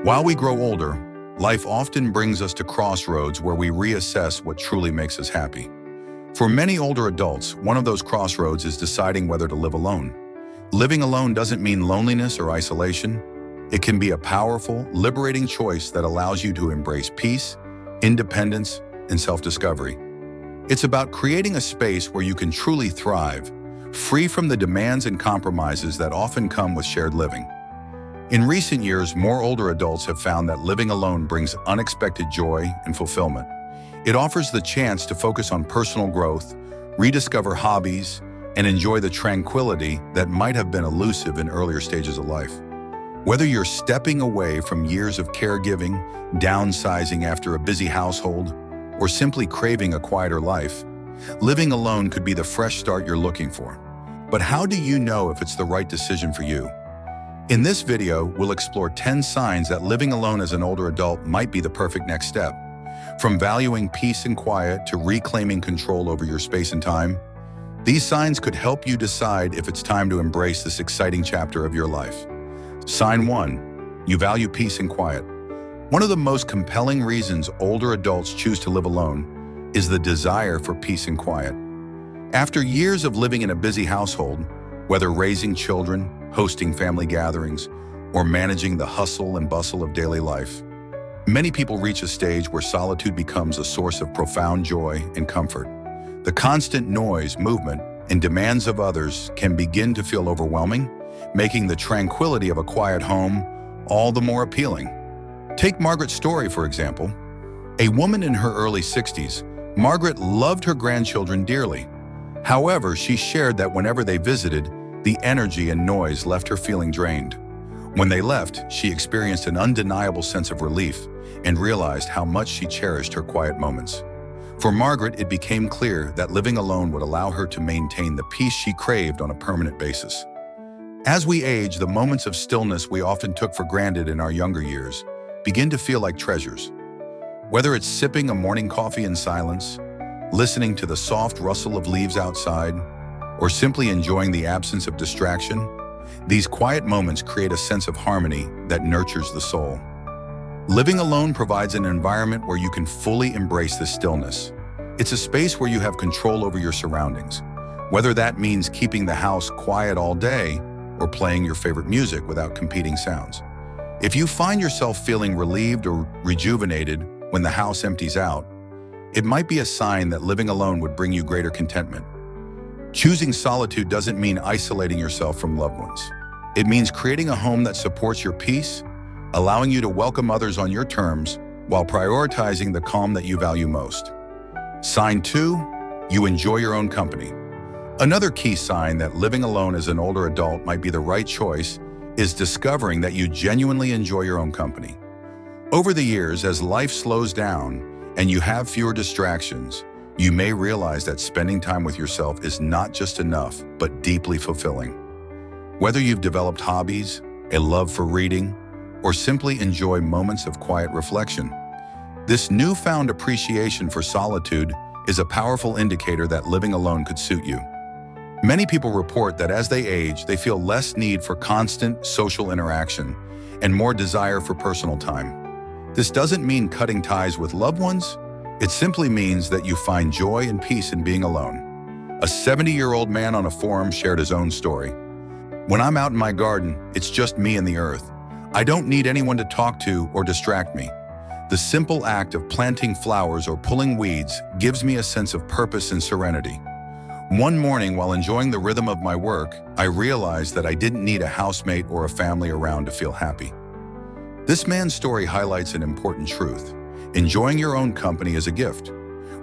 While we grow older, life often brings us to crossroads where we reassess what truly makes us happy. For many older adults, one of those crossroads is deciding whether to live alone. Living alone doesn't mean loneliness or isolation. It can be a powerful, liberating choice that allows you to embrace peace, independence, and self-discovery. It's about creating a space where you can truly thrive, free from the demands and compromises that often come with shared living. In recent years, more older adults have found that living alone brings unexpected joy and fulfillment. It offers the chance to focus on personal growth, rediscover hobbies, and enjoy the tranquility that might have been elusive in earlier stages of life. Whether you're stepping away from years of caregiving, downsizing after a busy household, or simply craving a quieter life, living alone could be the fresh start you're looking for. But how do you know if it's the right decision for you? In this video, we'll explore 10 signs that living alone as an older adult might be the perfect next step. From valuing peace and quiet to reclaiming control over your space and time, these signs could help you decide if it's time to embrace this exciting chapter of your life. Sign 1. You value peace and quiet. One of the most compelling reasons older adults choose to live alone is the desire for peace and quiet. After years of living in a busy household, whether raising children, hosting family gatherings, or managing the hustle and bustle of daily life, many people reach a stage where solitude becomes a source of profound joy and comfort. The constant noise, movement, and demands of others can begin to feel overwhelming, making the tranquility of a quiet home all the more appealing. Take Margaret's story, for example. A woman in her early 60s, Margaret loved her grandchildren dearly. However, she shared that whenever they visited, the energy and noise left her feeling drained. When they left, she experienced an undeniable sense of relief and realized how much she cherished her quiet moments. For Margaret, it became clear that living alone would allow her to maintain the peace she craved on a permanent basis. As we age, the moments of stillness we often took for granted in our younger years begin to feel like treasures. Whether it's sipping a morning coffee in silence, listening to the soft rustle of leaves outside, or simply enjoying the absence of distraction, these quiet moments create a sense of harmony that nurtures the soul. Living alone provides an environment where you can fully embrace this stillness. It's a space where you have control over your surroundings, whether that means keeping the house quiet all day or playing your favorite music without competing sounds. If you find yourself feeling relieved or rejuvenated when the house empties out, it might be a sign that living alone would bring you greater contentment. Choosing solitude doesn't mean isolating yourself from loved ones. It means creating a home that supports your peace, allowing you to welcome others on your terms while prioritizing the calm that you value most. Sign 2, you enjoy your own company. Another key sign that living alone as an older adult might be the right choice is discovering that you genuinely enjoy your own company. Over the years, as life slows down and you have fewer distractions, you may realize that spending time with yourself is not just enough, but deeply fulfilling. Whether you've developed hobbies, a love for reading, or simply enjoy moments of quiet reflection, this newfound appreciation for solitude is a powerful indicator that living alone could suit you. Many people report that as they age, they feel less need for constant social interaction and more desire for personal time. This doesn't mean cutting ties with loved ones. It simply means that you find joy and peace in being alone. A 70-year-old man on a forum shared his own story. "When I'm out in my garden, it's just me and the earth. I don't need anyone to talk to or distract me. The simple act of planting flowers or pulling weeds gives me a sense of purpose and serenity. One morning, while enjoying the rhythm of my work, I realized that I didn't need a housemate or a family around to feel happy." This man's story highlights an important truth. Enjoying your own company is a gift.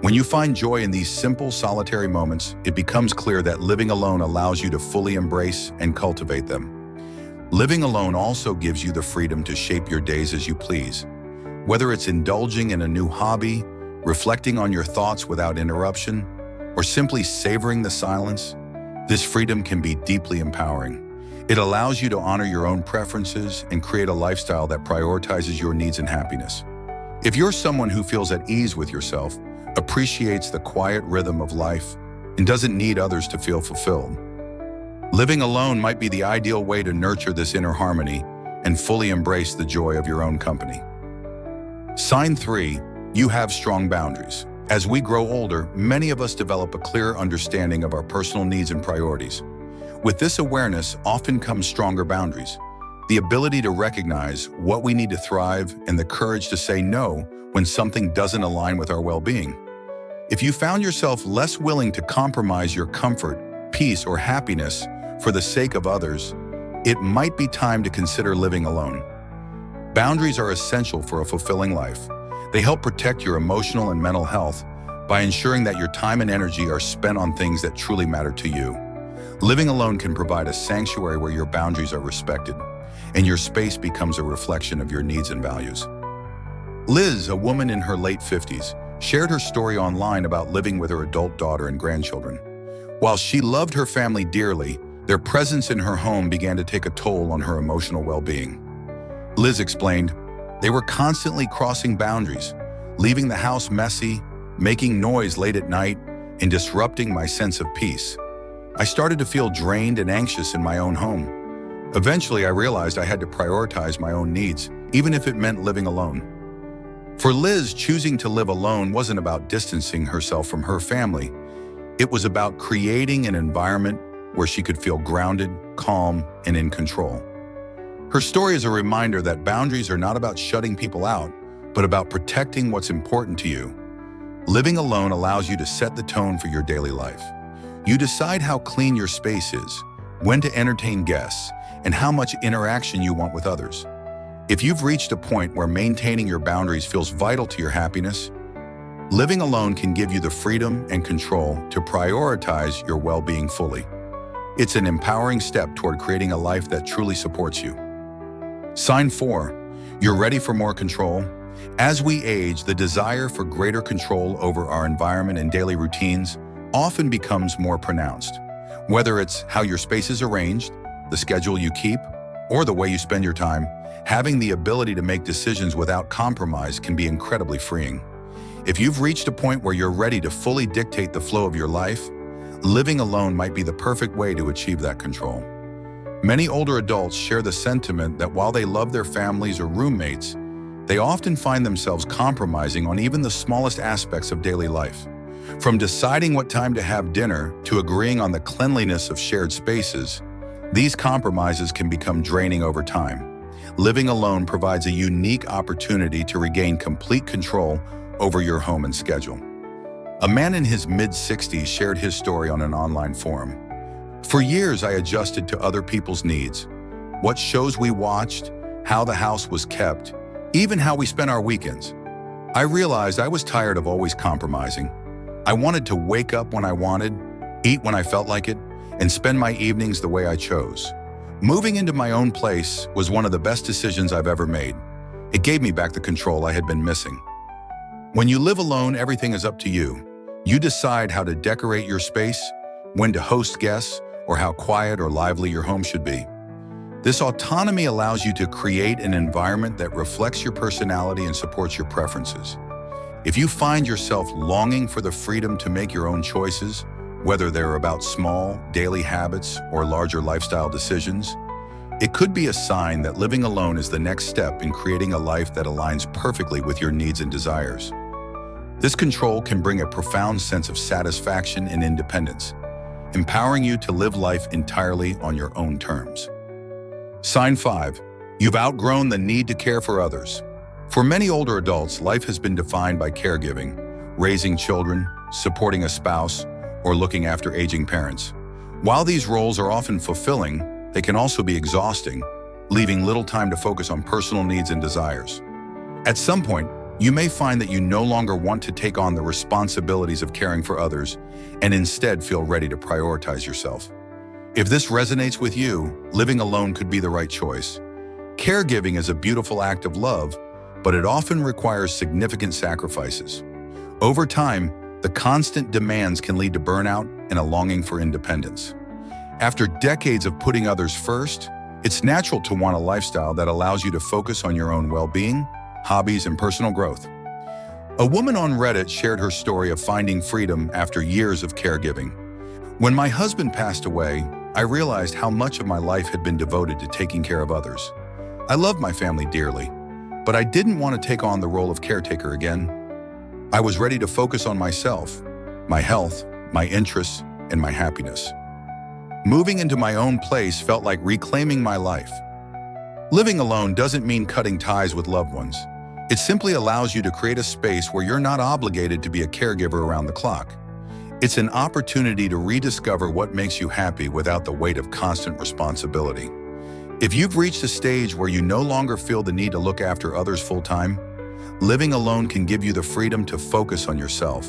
When you find joy in these simple, solitary moments, it becomes clear that living alone allows you to fully embrace and cultivate them. Living alone also gives you the freedom to shape your days as you please. Whether it's indulging in a new hobby, reflecting on your thoughts without interruption, or simply savoring the silence, this freedom can be deeply empowering. It allows you to honor your own preferences and create a lifestyle that prioritizes your needs and happiness. If you're someone who feels at ease with yourself, appreciates the quiet rhythm of life, and doesn't need others to feel fulfilled, living alone might be the ideal way to nurture this inner harmony and fully embrace the joy of your own company. Sign 3. You have strong boundaries. As we grow older, many of us develop a clearer understanding of our personal needs and priorities. With this awareness often comes stronger boundaries, the ability to recognize what we need to thrive and the courage to say no when something doesn't align with our well-being. If you found yourself less willing to compromise your comfort, peace, or happiness for the sake of others, it might be time to consider living alone. Boundaries are essential for a fulfilling life. They help protect your emotional and mental health by ensuring that your time and energy are spent on things that truly matter to you. Living alone can provide a sanctuary where your boundaries are respected, and your space becomes a reflection of your needs and values. Liz, a woman in her late 50s, shared her story online about living with her adult daughter and grandchildren. While she loved her family dearly, their presence in her home began to take a toll on her emotional well-being. Liz explained, "They were constantly crossing boundaries, leaving the house messy, making noise late at night, and disrupting my sense of peace. I started to feel drained and anxious in my own home. Eventually, I realized I had to prioritize my own needs, even if it meant living alone." For Liz, choosing to live alone wasn't about distancing herself from her family. It was about creating an environment where she could feel grounded, calm, and in control. Her story is a reminder that boundaries are not about shutting people out, but about protecting what's important to you. Living alone allows you to set the tone for your daily life. You decide how clean your space is, when to entertain guests, and how much interaction you want with others. If you've reached a point where maintaining your boundaries feels vital to your happiness, living alone can give you the freedom and control to prioritize your well-being fully. It's an empowering step toward creating a life that truly supports you. Sign 4. You're ready for more control. As we age, the desire for greater control over our environment and daily routines often becomes more pronounced. Whether it's how your space is arranged, the schedule you keep, or the way you spend your time, having the ability to make decisions without compromise can be incredibly freeing. If you've reached a point where you're ready to fully dictate the flow of your life, living alone might be the perfect way to achieve that control. Many older adults share the sentiment that while they love their families or roommates, they often find themselves compromising on even the smallest aspects of daily life. From deciding what time to have dinner to agreeing on the cleanliness of shared spaces, these compromises can become draining over time. Living alone provides a unique opportunity to regain complete control over your home and schedule. A man in his mid-60s shared his story on an online forum. "For years, I adjusted to other people's needs, what shows we watched, how the house was kept, even how we spent our weekends. I realized I was tired of always compromising. I wanted to wake up when I wanted, eat when I felt like it, and spend my evenings the way I chose. Moving into my own place was one of the best decisions I've ever made. It gave me back the control I had been missing." When you live alone, everything is up to you. You decide how to decorate your space, when to host guests, or how quiet or lively your home should be. This autonomy allows you to create an environment that reflects your personality and supports your preferences. If you find yourself longing for the freedom to make your own choices, whether they're about small, daily habits or larger lifestyle decisions, it could be a sign that living alone is the next step in creating a life that aligns perfectly with your needs and desires. This control can bring a profound sense of satisfaction and independence, empowering you to live life entirely on your own terms. Sign 5. You've outgrown the need to care for others. For many older adults, life has been defined by caregiving, raising children, supporting a spouse, or looking after aging parents. While these roles are often fulfilling, they can also be exhausting, leaving little time to focus on personal needs and desires. At some point, you may find that you no longer want to take on the responsibilities of caring for others and instead feel ready to prioritize yourself. If this resonates with you, living alone could be the right choice. Caregiving is a beautiful act of love, but it often requires significant sacrifices. Over time, the constant demands can lead to burnout and a longing for independence. After decades of putting others first, it's natural to want a lifestyle that allows you to focus on your own well-being, hobbies, and personal growth. A woman on Reddit shared her story of finding freedom after years of caregiving. "When my husband passed away, I realized how much of my life had been devoted to taking care of others. I love my family dearly, but I didn't want to take on the role of caretaker again. I was ready to focus on myself, my health, my interests, and my happiness. Moving into my own place felt like reclaiming my life. Living alone doesn't mean cutting ties with loved ones. It simply allows you to create a space where you're not obligated to be a caregiver around the clock. It's an opportunity to rediscover what makes you happy without the weight of constant responsibility. If you've reached a stage where you no longer feel the need to look after others full-time, living alone can give you the freedom to focus on yourself.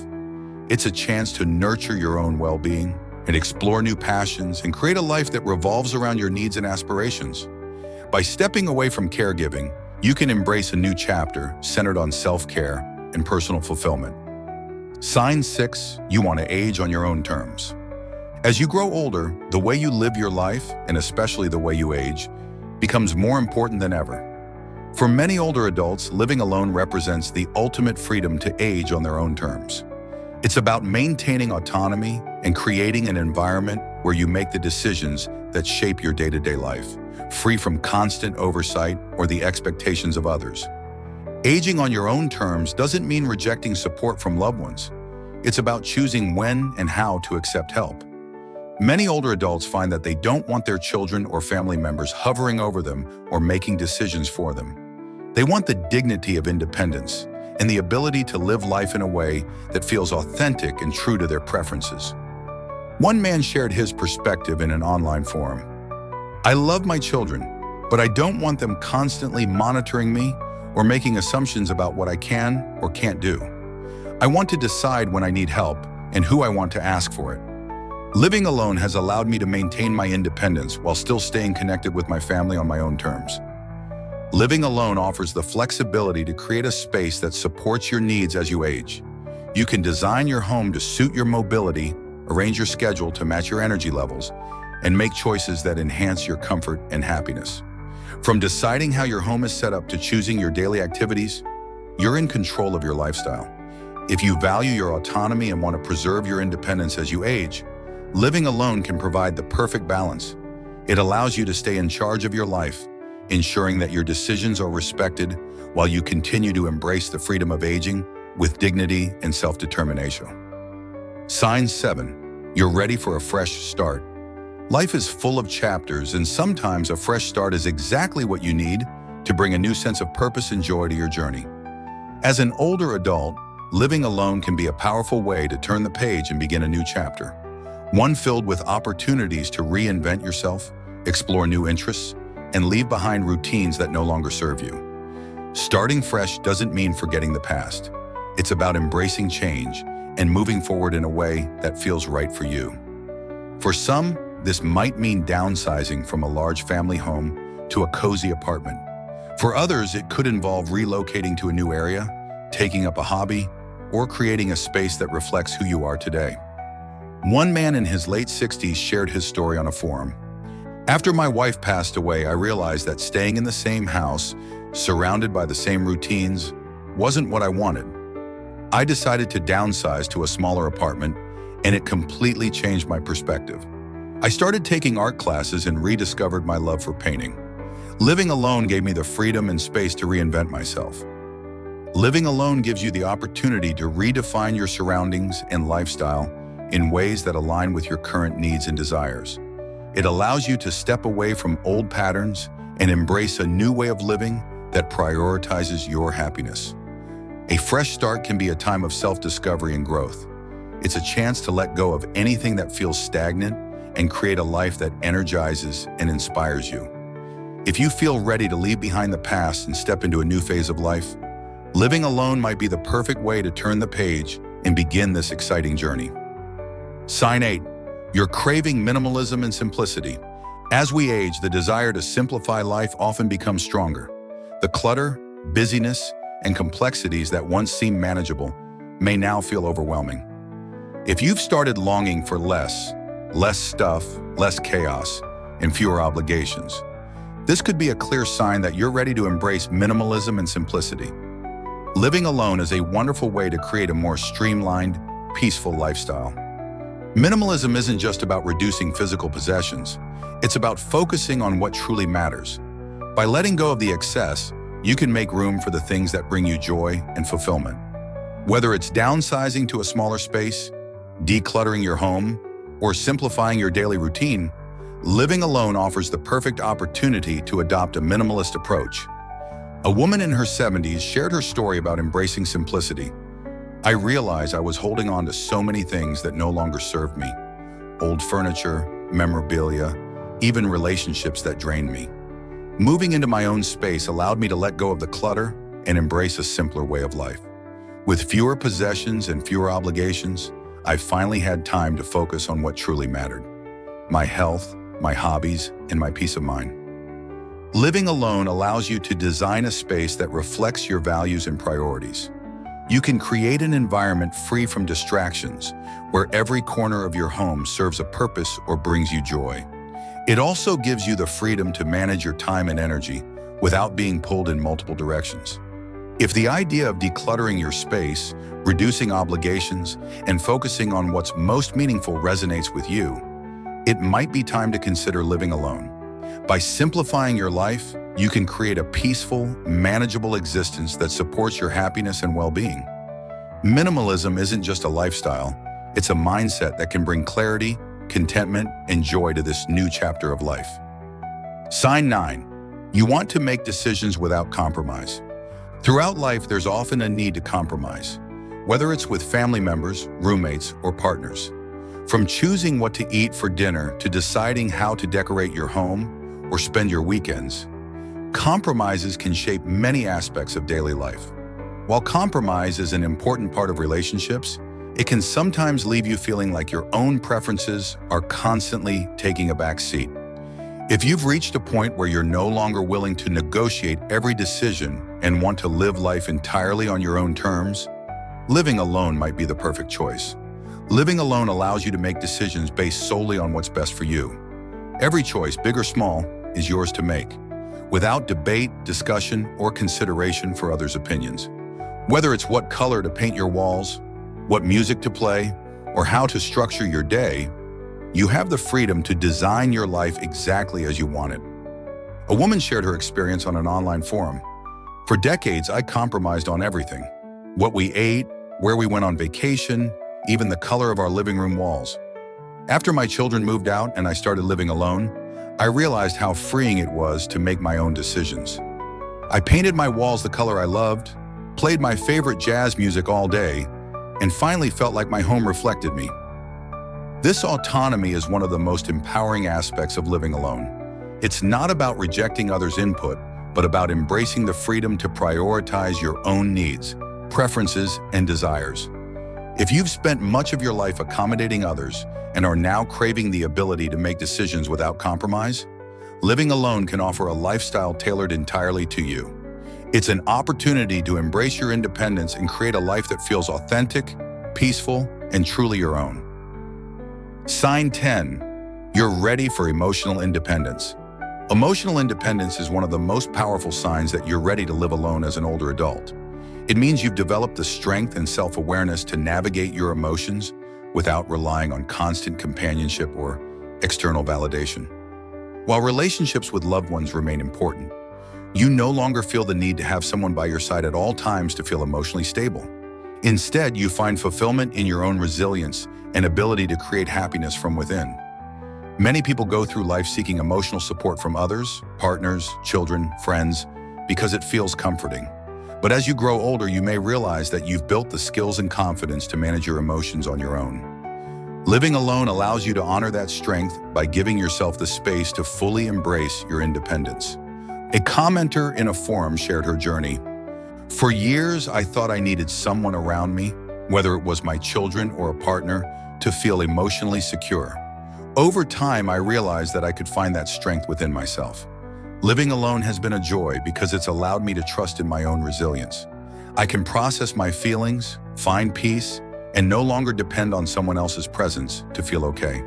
It's a chance to nurture your own well-being and explore new passions and create a life that revolves around your needs and aspirations. By stepping away from caregiving, you can embrace a new chapter centered on self-care and personal fulfillment. Sign 6, you want to age on your own terms. As you grow older, the way you live your life, and especially the way you age, becomes more important than ever. For many older adults, living alone represents the ultimate freedom to age on their own terms. It's about maintaining autonomy and creating an environment where you make the decisions that shape your day-to-day life, free from constant oversight or the expectations of others. Aging on your own terms doesn't mean rejecting support from loved ones. It's about choosing when and how to accept help. Many older adults find that they don't want their children or family members hovering over them or making decisions for them. They want the dignity of independence and the ability to live life in a way that feels authentic and true to their preferences. One man shared his perspective in an online forum. "I love my children, but I don't want them constantly monitoring me or making assumptions about what I can or can't do. I want to decide when I need help and who I want to ask for it. Living alone has allowed me to maintain my independence while still staying connected with my family on my own terms." Living alone offers the flexibility to create a space that supports your needs as you age. You can design your home to suit your mobility, arrange your schedule to match your energy levels, and make choices that enhance your comfort and happiness. From deciding how your home is set up to choosing your daily activities, you're in control of your lifestyle. If you value your autonomy and want to preserve your independence as you age, living alone can provide the perfect balance. It allows you to stay in charge of your life, ensuring that your decisions are respected while you continue to embrace the freedom of aging with dignity and self-determination. Sign 7, you're ready for a fresh start. Life is full of chapters, and sometimes a fresh start is exactly what you need to bring a new sense of purpose and joy to your journey. As an older adult, living alone can be a powerful way to turn the page and begin a new chapter. One filled with opportunities to reinvent yourself, explore new interests, and leave behind routines that no longer serve you. Starting fresh doesn't mean forgetting the past. It's about embracing change and moving forward in a way that feels right for you. For some, this might mean downsizing from a large family home to a cozy apartment. For others, it could involve relocating to a new area, taking up a hobby, or creating a space that reflects who you are today. One man in his late 60s shared his story on a forum. "After my wife passed away, I realized that staying in the same house, surrounded by the same routines, wasn't what I wanted. I decided to downsize to a smaller apartment, and it completely changed my perspective. I started taking art classes and rediscovered my love for painting. Living alone gave me the freedom and space to reinvent myself." Living alone gives you the opportunity to redefine your surroundings and lifestyle in ways that align with your current needs and desires. It allows you to step away from old patterns and embrace a new way of living that prioritizes your happiness. A fresh start can be a time of self-discovery and growth. It's a chance to let go of anything that feels stagnant and create a life that energizes and inspires you. If you feel ready to leave behind the past and step into a new phase of life, living alone might be the perfect way to turn the page and begin this exciting journey. Sign 8, you're craving minimalism and simplicity. As we age, the desire to simplify life often becomes stronger. The clutter, busyness, and complexities that once seemed manageable may now feel overwhelming. If you've started longing for less stuff, less chaos, and fewer obligations, this could be a clear sign that you're ready to embrace minimalism and simplicity. Living alone is a wonderful way to create a more streamlined, peaceful lifestyle. Minimalism isn't just about reducing physical possessions. It's about focusing on what truly matters. By letting go of the excess, you can make room for the things that bring you joy and fulfillment. Whether it's downsizing to a smaller space, decluttering your home, or simplifying your daily routine, living alone offers the perfect opportunity to adopt a minimalist approach. A woman in her 70s shared her story about embracing simplicity. I realized I was holding on to so many things that no longer served me. Old furniture, memorabilia, even relationships that drained me. Moving into my own space allowed me to let go of the clutter and embrace a simpler way of life. With fewer possessions and fewer obligations, I finally had time to focus on what truly mattered: my health, my hobbies, and my peace of mind. Living alone allows you to design a space that reflects your values and priorities. You can create an environment free from distractions, where every corner of your home serves a purpose or brings you joy. It also gives you the freedom to manage your time and energy without being pulled in multiple directions. If the idea of decluttering your space, reducing obligations, and focusing on what's most meaningful resonates with you, it might be time to consider living alone. By simplifying your life, you can create a peaceful, manageable existence that supports your happiness and well-being. Minimalism isn't just a lifestyle, it's a mindset that can bring clarity, contentment, and joy to this new chapter of life. Sign 9. You want to make decisions without compromise. Throughout life, there's often a need to compromise, whether it's with family members, roommates, or partners. From choosing what to eat for dinner to deciding how to decorate your home or spend your weekends, compromises can shape many aspects of daily life. While compromise is an important part of relationships, it can sometimes leave you feeling like your own preferences are constantly taking a back seat. If you've reached a point where you're no longer willing to negotiate every decision and want to live life entirely on your own terms, living alone might be the perfect choice. Living alone allows you to make decisions based solely on what's best for you. Every choice, big or small, is yours to make, without debate, discussion, or consideration for others' opinions. Whether it's what color to paint your walls, what music to play, or how to structure your day, you have the freedom to design your life exactly as you want it. A woman shared her experience on an online forum. For decades, I compromised on everything: what we ate, where we went on vacation, even the color of our living room walls. After my children moved out and I started living alone, I realized how freeing it was to make my own decisions. I painted my walls the color I loved, played my favorite jazz music all day, and finally felt like my home reflected me. This autonomy is one of the most empowering aspects of living alone. It's not about rejecting others' input, but about embracing the freedom to prioritize your own needs, preferences, and desires. If you've spent much of your life accommodating others and are now craving the ability to make decisions without compromise, living alone can offer a lifestyle tailored entirely to you. It's an opportunity to embrace your independence and create a life that feels authentic, peaceful, and truly your own. Sign 10. You're ready for emotional independence. Emotional independence is one of the most powerful signs that you're ready to live alone as an older adult. It means you've developed the strength and self-awareness to navigate your emotions without relying on constant companionship or external validation. While relationships with loved ones remain important, you no longer feel the need to have someone by your side at all times to feel emotionally stable. Instead, you find fulfillment in your own resilience and ability to create happiness from within. Many people go through life seeking emotional support from others, partners, children, friends, because it feels comforting. But as you grow older, you may realize that you've built the skills and confidence to manage your emotions on your own. Living alone allows you to honor that strength by giving yourself the space to fully embrace your independence. A commenter in a forum shared her journey. For years, I thought I needed someone around me, whether it was my children or a partner, to feel emotionally secure. Over time, I realized that I could find that strength within myself. Living alone has been a joy because it's allowed me to trust in my own resilience. I can process my feelings, find peace, and no longer depend on someone else's presence to feel okay.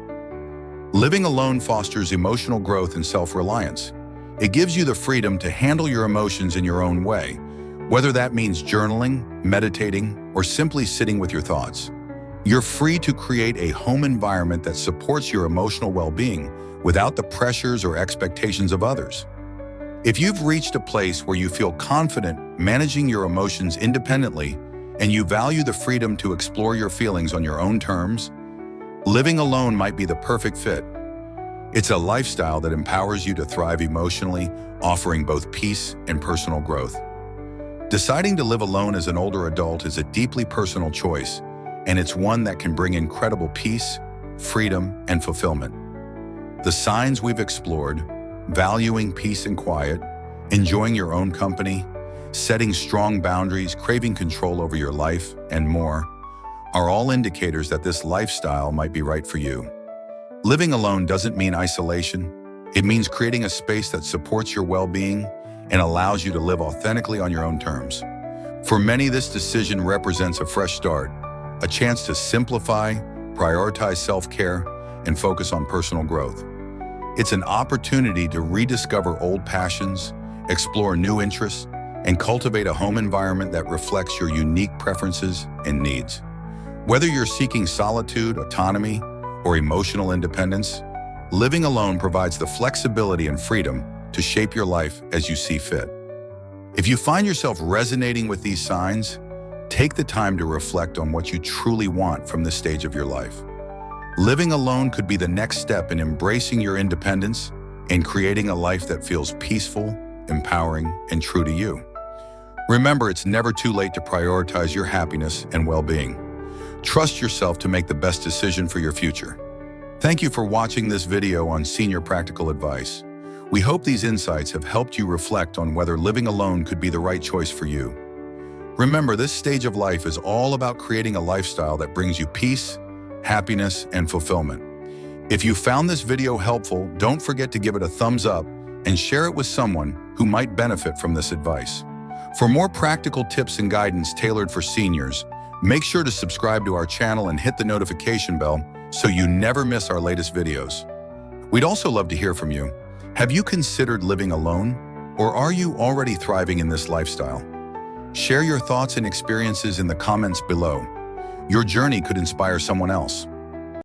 Living alone fosters emotional growth and self-reliance. It gives you the freedom to handle your emotions in your own way, whether that means journaling, meditating, or simply sitting with your thoughts. You're free to create a home environment that supports your emotional well-being without the pressures or expectations of others. If you've reached a place where you feel confident managing your emotions independently and you value the freedom to explore your feelings on your own terms, living alone might be the perfect fit. It's a lifestyle that empowers you to thrive emotionally, offering both peace and personal growth. Deciding to live alone as an older adult is a deeply personal choice, and it's one that can bring incredible peace, freedom, and fulfillment. The signs we've explored, valuing peace and quiet, enjoying your own company, setting strong boundaries, craving control over your life, and more, are all indicators that this lifestyle might be right for you. Living alone doesn't mean isolation. It means creating a space that supports your well-being and allows you to live authentically on your own terms. For many, this decision represents a fresh start, a chance to simplify, prioritize self-care, and focus on personal growth. It's an opportunity to rediscover old passions, explore new interests, and cultivate a home environment that reflects your unique preferences and needs. Whether you're seeking solitude, autonomy, or emotional independence, living alone provides the flexibility and freedom to shape your life as you see fit. If you find yourself resonating with these signs, take the time to reflect on what you truly want from this stage of your life. Living alone could be the next step in embracing your independence and creating a life that feels peaceful, empowering, and true to you. Remember, it's never too late to prioritize your happiness and well-being. Trust yourself to make the best decision for your future. Thank you for watching this video on Senior Practical Advice. We hope these insights have helped you reflect on whether living alone could be the right choice for you. Remember, this stage of life is all about creating a lifestyle that brings you peace, happiness, and fulfillment. If you found this video helpful, don't forget to give it a thumbs up and share it with someone who might benefit from this advice. For more practical tips and guidance tailored for seniors, make sure to subscribe to our channel and hit the notification bell so you never miss our latest videos. We'd also love to hear from you. Have you considered living alone, or are you already thriving in this lifestyle? Share your thoughts and experiences in the comments below. Your journey could inspire someone else.